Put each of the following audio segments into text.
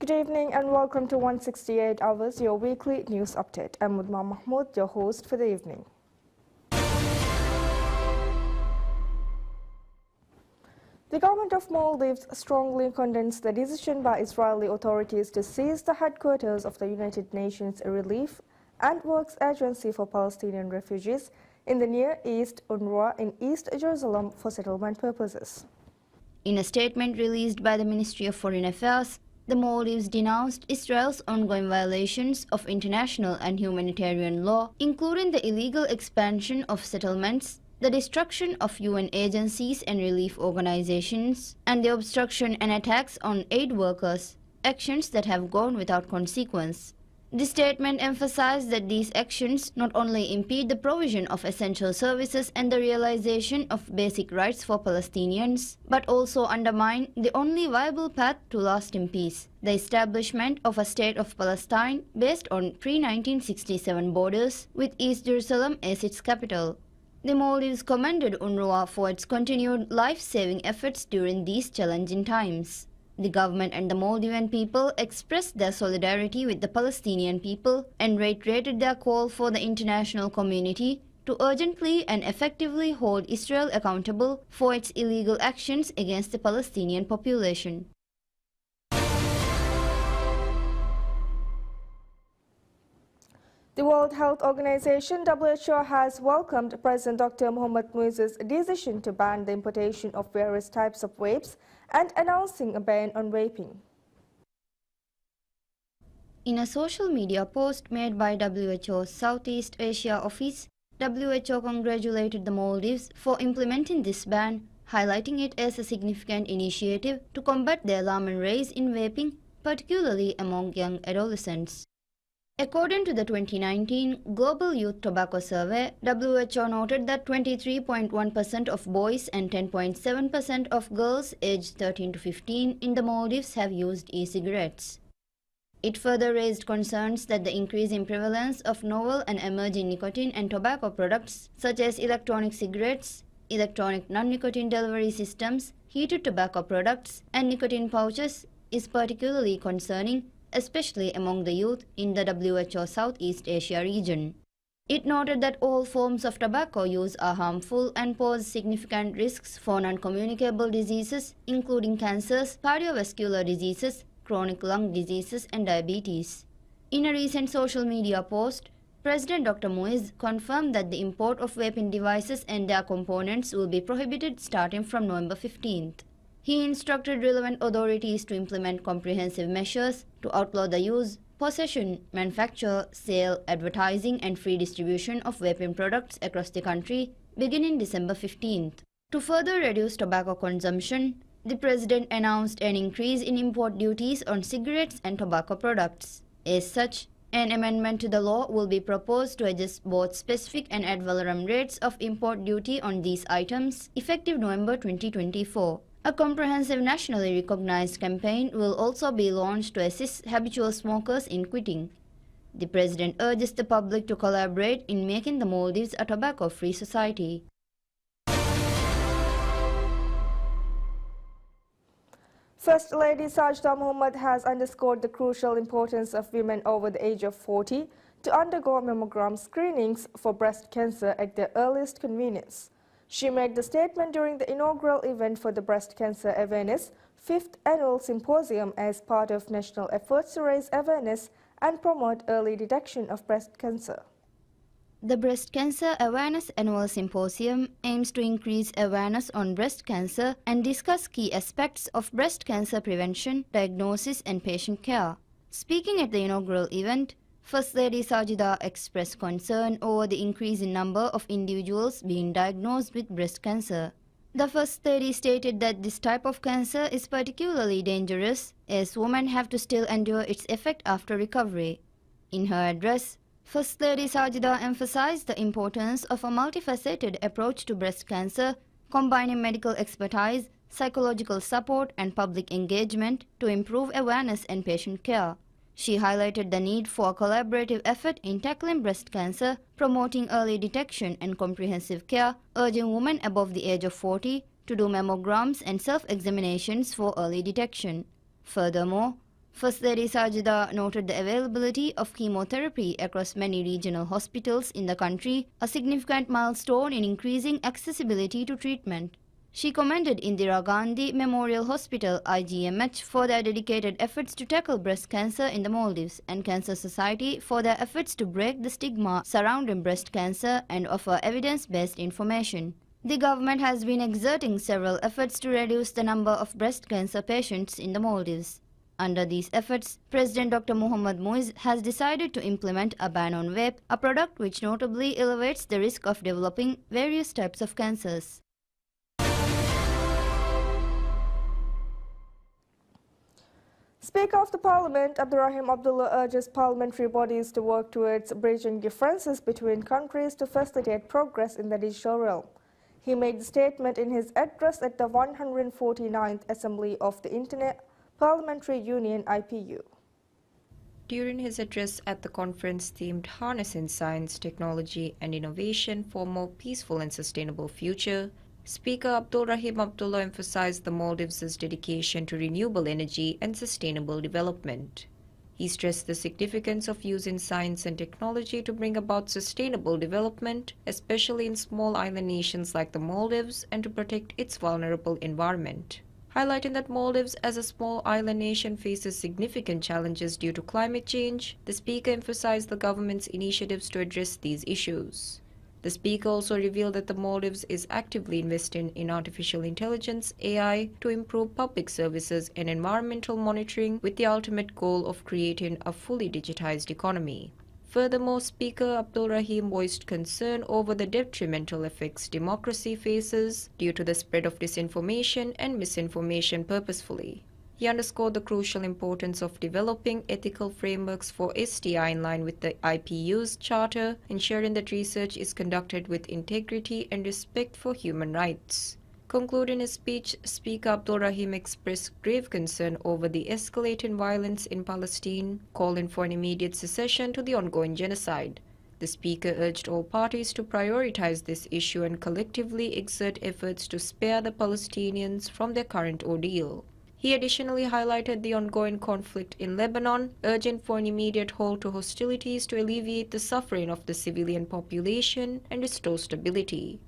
Good evening and welcome to 168 Hours, your weekly news update. I'm Mudma Mahmood, your host for the evening. The government of Maldives strongly condemns the decision by Israeli authorities to seize the headquarters of the United Nations Relief and Works Agency for Palestinian Refugees in the Near East, UNRWA, in East Jerusalem for settlement purposes. In a statement released by the Ministry of Foreign Affairs, the Maldives denounced Israel's ongoing violations of international and humanitarian law, including the illegal expansion of settlements, the destruction of UN agencies and relief organizations, and the obstruction and attacks on aid workers, actions that have gone without consequence. The statement emphasized that these actions not only impede the provision of essential services and the realization of basic rights for Palestinians, but also undermine the only viable path to lasting peace, the establishment of a state of Palestine based on pre-1967 borders with East Jerusalem as its capital. The Maldives commended UNRWA for its continued life-saving efforts during these challenging times. The government and the Maldivian people expressed their solidarity with the Palestinian people and reiterated their call for the international community to urgently and effectively hold Israel accountable for its illegal actions against the Palestinian population. The World Health Organization (WHO) has welcomed President Dr. Mohamed Muiz's decision to ban the importation of various types of vapes and announcing a ban on vaping. In a social media post made by WHO's Southeast Asia office, WHO congratulated the Maldives for implementing this ban, highlighting it as a significant initiative to combat the alarming rise in vaping, particularly among young adolescents. According to the 2019 Global Youth Tobacco Survey, WHO noted that 23.1% of boys and 10.7% of girls aged 13 to 15 in the Maldives have used e-cigarettes. It further raised concerns that the increasing prevalence of novel and emerging nicotine and tobacco products such as electronic cigarettes, electronic non-nicotine delivery systems, heated tobacco products, and nicotine pouches is particularly concerning, especially among the youth in the WHO Southeast Asia region. It noted that all forms of tobacco use are harmful and pose significant risks for non-communicable diseases, including cancers, cardiovascular diseases, chronic lung diseases, and diabetes. In a recent social media post, President Dr. Muiz confirmed that the import of vaping devices and their components will be prohibited starting from November 15th. He instructed relevant authorities to implement comprehensive measures to outlaw the use, possession, manufacture, sale, advertising, and free distribution of vaping products across the country beginning December 15th. To further reduce tobacco consumption, the President announced an increase in import duties on cigarettes and tobacco products. As such, an amendment to the law will be proposed to adjust both specific and ad valorem rates of import duty on these items effective November 2024. A comprehensive nationally recognized campaign will also be launched to assist habitual smokers in quitting. The President urges the public to collaborate in making the Maldives a tobacco-free society. First Lady Sajda Mohammed has underscored the crucial importance of women over the age of 40 to undergo mammogram screenings for breast cancer at their earliest convenience. She made the statement during the inaugural event for the Breast Cancer Awareness 5th Annual Symposium as part of national efforts to raise awareness and promote early detection of breast cancer. The Breast Cancer Awareness Annual Symposium aims to increase awareness on breast cancer and discuss key aspects of breast cancer prevention, diagnosis, and patient care. Speaking at the inaugural event, First Lady Sajida expressed concern over the increasing number of individuals being diagnosed with breast cancer. The First Lady stated that this type of cancer is particularly dangerous as women have to still endure its effect after recovery. In her address, First Lady Sajida emphasized the importance of a multifaceted approach to breast cancer, combining medical expertise, psychological support, and public engagement to improve awareness and patient care. She highlighted the need for a collaborative effort in tackling breast cancer, promoting early detection and comprehensive care, urging women above the age of 40 to do mammograms and self-examinations for early detection. Furthermore, First Lady Sajida noted the availability of chemotherapy across many regional hospitals in the country, a significant milestone in increasing accessibility to treatment. She commended Indira Gandhi Memorial Hospital (IGMH) for their dedicated efforts to tackle breast cancer in the Maldives and Cancer Society for their efforts to break the stigma surrounding breast cancer and offer evidence-based information. The government has been exerting several efforts to reduce the number of breast cancer patients in the Maldives. Under these efforts, President Dr. Mohammad Muiz has decided to implement a ban on vape, a product which notably elevates the risk of developing various types of cancers. Speaker of the Parliament, Abdurrahim Abdullah, urges parliamentary bodies to work towards bridging differences between countries to facilitate progress in the digital realm. He made the statement in his address at the 149th Assembly of the Internet Parliamentary Union (IPU). During his address at the conference themed Harnessing Science, Technology and Innovation for a More Peaceful and Sustainable Future, Speaker Abdulrahim Abdullah emphasized the Maldives' dedication to renewable energy and sustainable development. He stressed the significance of using science and technology to bring about sustainable development, especially in small island nations like the Maldives, and to protect its vulnerable environment. Highlighting that Maldives as a small island nation faces significant challenges due to climate change, the Speaker emphasized the government's initiatives to address these issues. The Speaker also revealed that the Maldives is actively investing in artificial intelligence (AI) to improve public services and environmental monitoring with the ultimate goal of creating a fully digitized economy. Furthermore, Speaker Abdulrahim voiced concern over the detrimental effects democracy faces due to the spread of disinformation and misinformation purposefully. He underscored the crucial importance of developing ethical frameworks for STI in line with the IPU's charter, ensuring that research is conducted with integrity and respect for human rights. Concluding his speech, Speaker Abdulrahim expressed grave concern over the escalating violence in Palestine, calling for an immediate cessation to the ongoing genocide. The Speaker urged all parties to prioritize this issue and collectively exert efforts to spare the Palestinians from their current ordeal. He additionally highlighted the ongoing conflict in Lebanon, urging for an immediate halt to hostilities to alleviate the suffering of the civilian population and restore stability.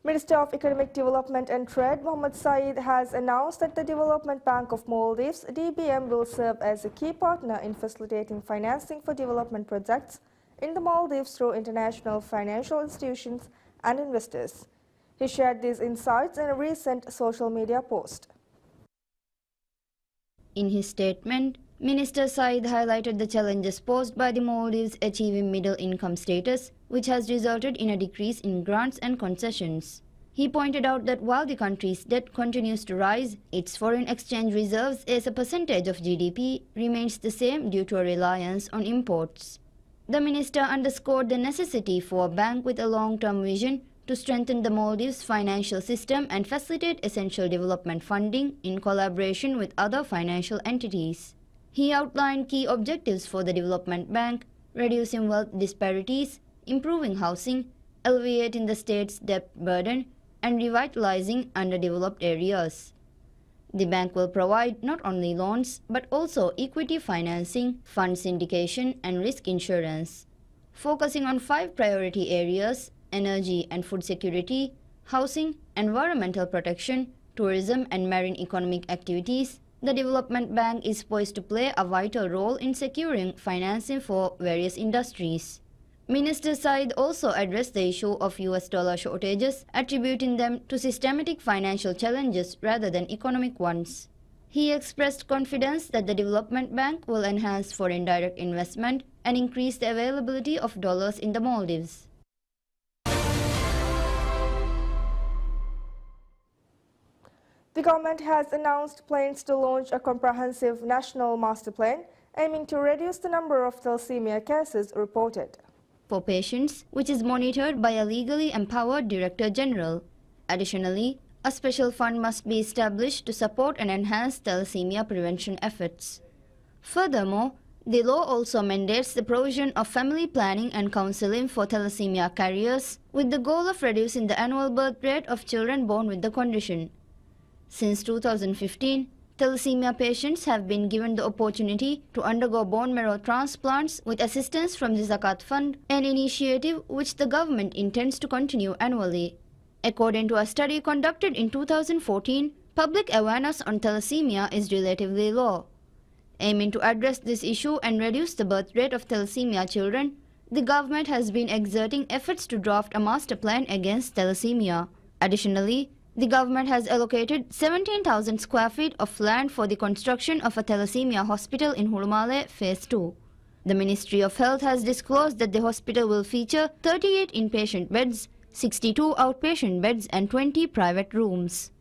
Minister of Economic Development and Trade Mohammad Saeed has announced that the Development Bank of Maldives (DBM) will serve as a key partner in facilitating financing for development projects in the Maldives through international financial institutions and investors. He shared these insights in a recent social media post. In his statement, Minister Saeed highlighted the challenges posed by the Maldives achieving middle income status, which has resulted in a decrease in grants and concessions. He pointed out that while the country's debt continues to rise, its foreign exchange reserves as a percentage of GDP remains the same due to a reliance on imports. The minister underscored the necessity for a bank with a long-term vision to strengthen the Maldives' financial system and facilitate essential development funding in collaboration with other financial entities. He outlined key objectives for the development bank: reducing wealth disparities, improving housing, alleviating the state's debt burden, and revitalizing underdeveloped areas. The bank will provide not only loans but also equity financing, fund syndication, and risk insurance. Focusing on 5 priority areas: energy and food security, housing, environmental protection, tourism and marine economic activities, the Development Bank is poised to play a vital role in securing financing for various industries. Minister Saeed also addressed the issue of US dollar shortages, attributing them to systematic financial challenges rather than economic ones. He expressed confidence that the Development Bank will enhance foreign direct investment and increase the availability of dollars in the Maldives. The government has announced plans to launch a comprehensive national master plan aiming to reduce the number of thalassemia cases reported for patients, which is monitored by a legally empowered Director General. Additionally, a special fund must be established to support and enhance thalassemia prevention efforts. Furthermore, the law also mandates the provision of family planning and counseling for thalassemia carriers with the goal of reducing the annual birth rate of children born with the condition. Since 2015, thalassemia patients have been given the opportunity to undergo bone marrow transplants with assistance from the Zakat Fund, an initiative which the government intends to continue annually. According to a study conducted in 2014, public awareness on thalassemia is relatively low. Aiming to address this issue and reduce the birth rate of thalassemia children, the government has been exerting efforts to draft a master plan against thalassemia. Additionally, the government has allocated 17,000 square feet of land for the construction of a thalassemia hospital in Hurumale Phase 2. The Ministry of Health has disclosed that the hospital will feature 38 inpatient beds, 62 outpatient beds and 20 private rooms.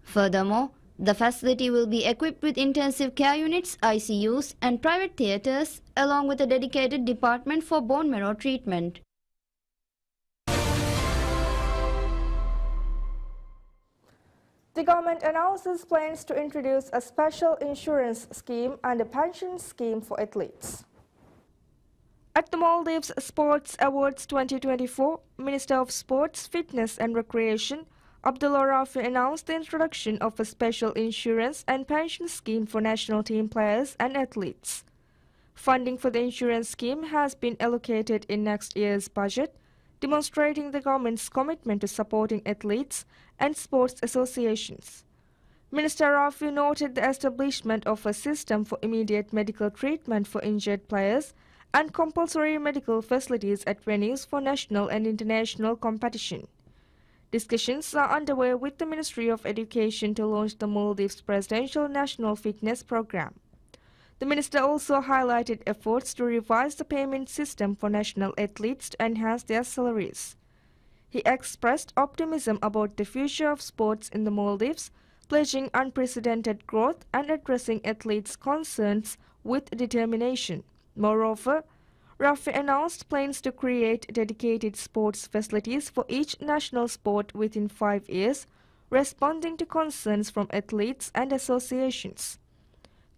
Furthermore, the facility will be equipped with intensive care units, ICUs and private theatres, along with a dedicated department for bone marrow treatment. The government announces plans to introduce a special insurance scheme and a pension scheme for athletes. At the Maldives Sports Awards 2024, Minister of Sports, Fitness and Recreation, Abdullah Rafi announced the introduction of a special insurance and pension scheme for national team players and athletes. Funding for the insurance scheme has been allocated in next year's budget, demonstrating the government's commitment to supporting athletes and sports associations. Minister Rafi noted the establishment of a system for immediate medical treatment for injured players and compulsory medical facilities at venues for national and international competition. Discussions are underway with the Ministry of Education to launch the Maldives Presidential National Fitness Program. The minister also highlighted efforts to revise the payment system for national athletes to enhance their salaries. He expressed optimism about the future of sports in the Maldives, pledging unprecedented growth and addressing athletes' concerns with determination. Moreover, Rafi announced plans to create dedicated sports facilities for each national sport within 5 years, responding to concerns from athletes and associations.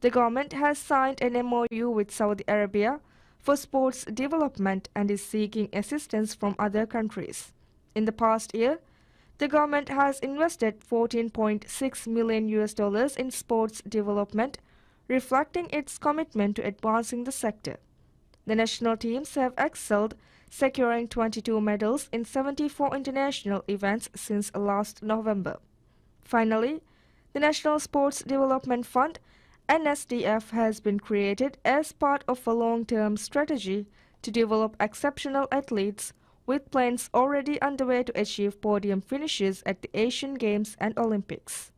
The government has signed an MOU with Saudi Arabia for sports development and is seeking assistance from other countries. In the past year, the government has invested $14.6 million in sports development, reflecting its commitment to advancing the sector. The national teams have excelled, securing 22 medals in 74 international events since last November. Finally, the National Sports Development Fund, NSDF, has been created as part of a long-term strategy to develop exceptional athletes, with plans already underway to achieve podium finishes at the Asian Games and Olympics.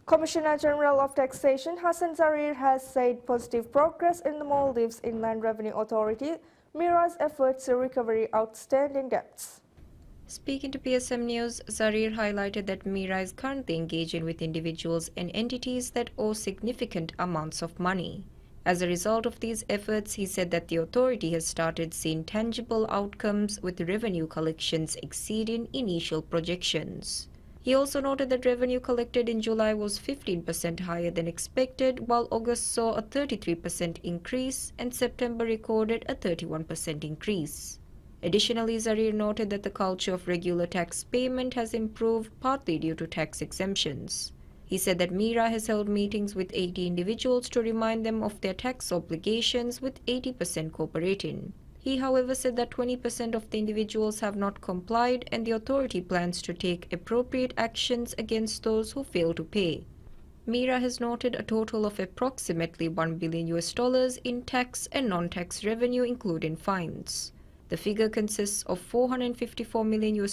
Commissioner General of Taxation Hassan Zarir has said positive progress in the Maldives Inland Revenue Authority mirrors efforts to recover outstanding debts. Speaking to PSMNEWS, Zarir highlighted that MIRA is currently engaging with individuals and entities that owe significant amounts of money. As a result of these efforts, he said that the authority has started seeing tangible outcomes with revenue collections exceeding initial projections. He also noted that revenue collected in July was 15% higher than expected, while August saw a 33% increase and September recorded a 31% increase. Additionally, Zarir noted that the culture of regular tax payment has improved, partly due to tax exemptions. He said that MIRA has held meetings with 80 individuals to remind them of their tax obligations, with 80% cooperating. He, however, said that 20% of the individuals have not complied, and the authority plans to take appropriate actions against those who fail to pay. MIRA has noted a total of approximately $1 billion in tax and non-tax revenue, including fines. The figure consists of $454 million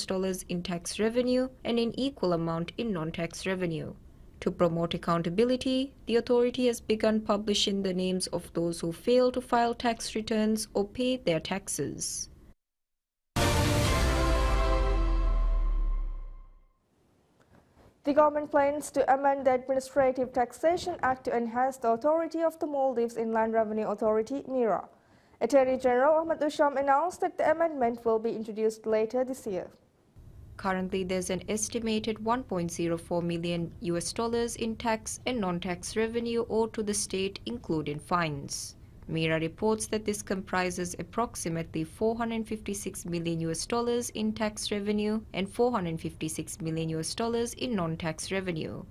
in tax revenue and an equal amount in non-tax revenue. To promote accountability, the authority has begun publishing the names of those who fail to file tax returns or pay their taxes. The government plans to amend the Administrative Taxation Act to enhance the authority of the Maldives Inland Revenue Authority, MIRA. Attorney General Ahmad Usham announced that the amendment will be introduced later this year. Currently, there's an estimated $1.04 million in tax and non-tax revenue owed to the state, including fines. Mira reports that this comprises approximately $456 million in tax revenue and $456 million in non-tax revenue.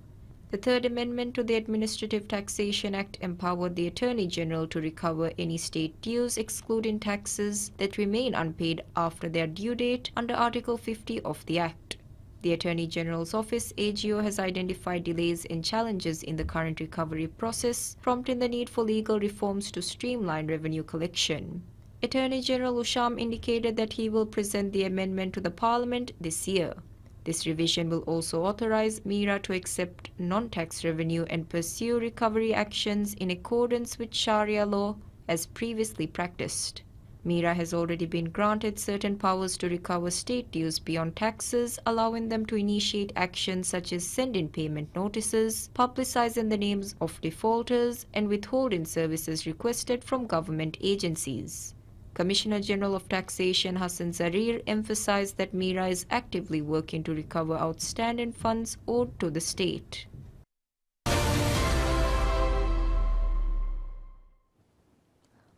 The Third Amendment to the Administrative Taxation Act empowered the Attorney General to recover any state dues excluding taxes that remain unpaid after their due date under Article 50 of the Act. The Attorney General's Office, AGO, has identified delays and challenges in the current recovery process, prompting the need for legal reforms to streamline revenue collection. Attorney General Usham indicated that he will present the amendment to the Parliament this year. This revision will also authorize Mira to accept non-tax revenue and pursue recovery actions in accordance with Sharia law as previously practiced. Mira has already been granted certain powers to recover state dues beyond taxes, allowing them to initiate actions such as sending payment notices, publicizing the names of defaulters, and withholding services requested from government agencies. Commissioner General of Taxation Hassan Zarir emphasized that Mira is actively working to recover outstanding funds owed to the state.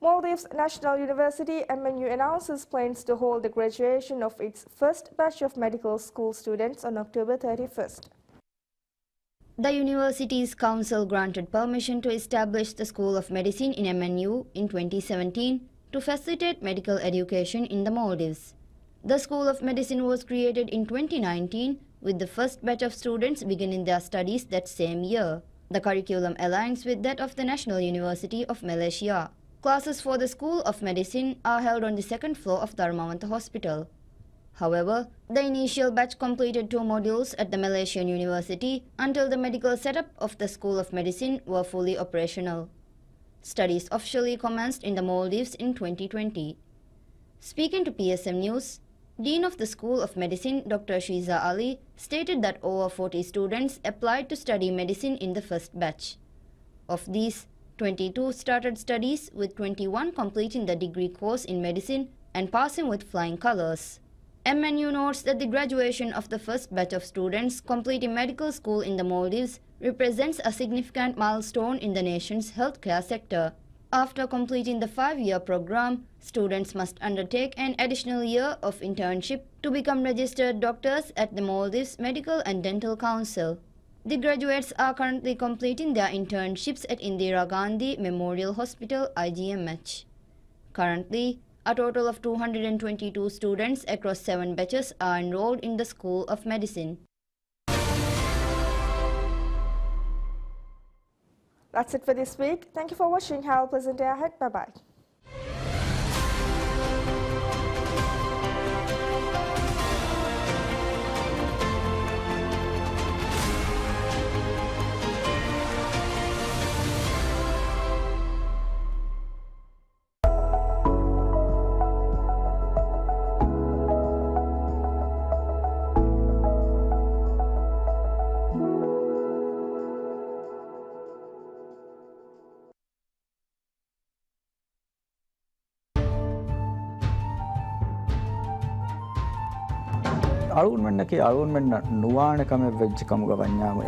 Maldives National University MNU announces plans to hold the graduation of its first batch of medical school students on October 31st. The university's council granted permission to establish the School of Medicine in MNU in 2017 to facilitate medical education in the Maldives. The School of Medicine was created in 2019 with the first batch of students beginning their studies that same year. The curriculum aligns with that of the National University of Malaysia. Classes for the School of Medicine are held on the second floor of Dharmawantha Hospital. However, the initial batch completed 2 modules at the Malaysian University until the medical setup of the School of Medicine were fully operational. Studies officially commenced in the Maldives in 2020. Speaking to PSM News, Dean of the School of Medicine Dr. Shiza Ali stated that over 40 students applied to study medicine in the first batch. Of these, 22 started studies, with 21 completing the degree course in medicine and passing with flying colors. MNU notes that the graduation of the first batch of students completing medical school in the Maldives represents a significant milestone in the nation's healthcare sector. After completing the 5-year program, students must undertake an additional year of internship to become registered doctors at the Maldives Medical and Dental Council. The graduates are currently completing their internships at Indira Gandhi Memorial Hospital, IGMH. Currently, a total of 222 students across 7 batches are enrolled in the School of Medicine. That's it for this week. Thank you for watching. Have a pleasant day ahead. Bye-bye. අලුන් වෙන්න කි අලුන් වෙන්න නුවාන කම වෙච්ච කම ගවන්යාම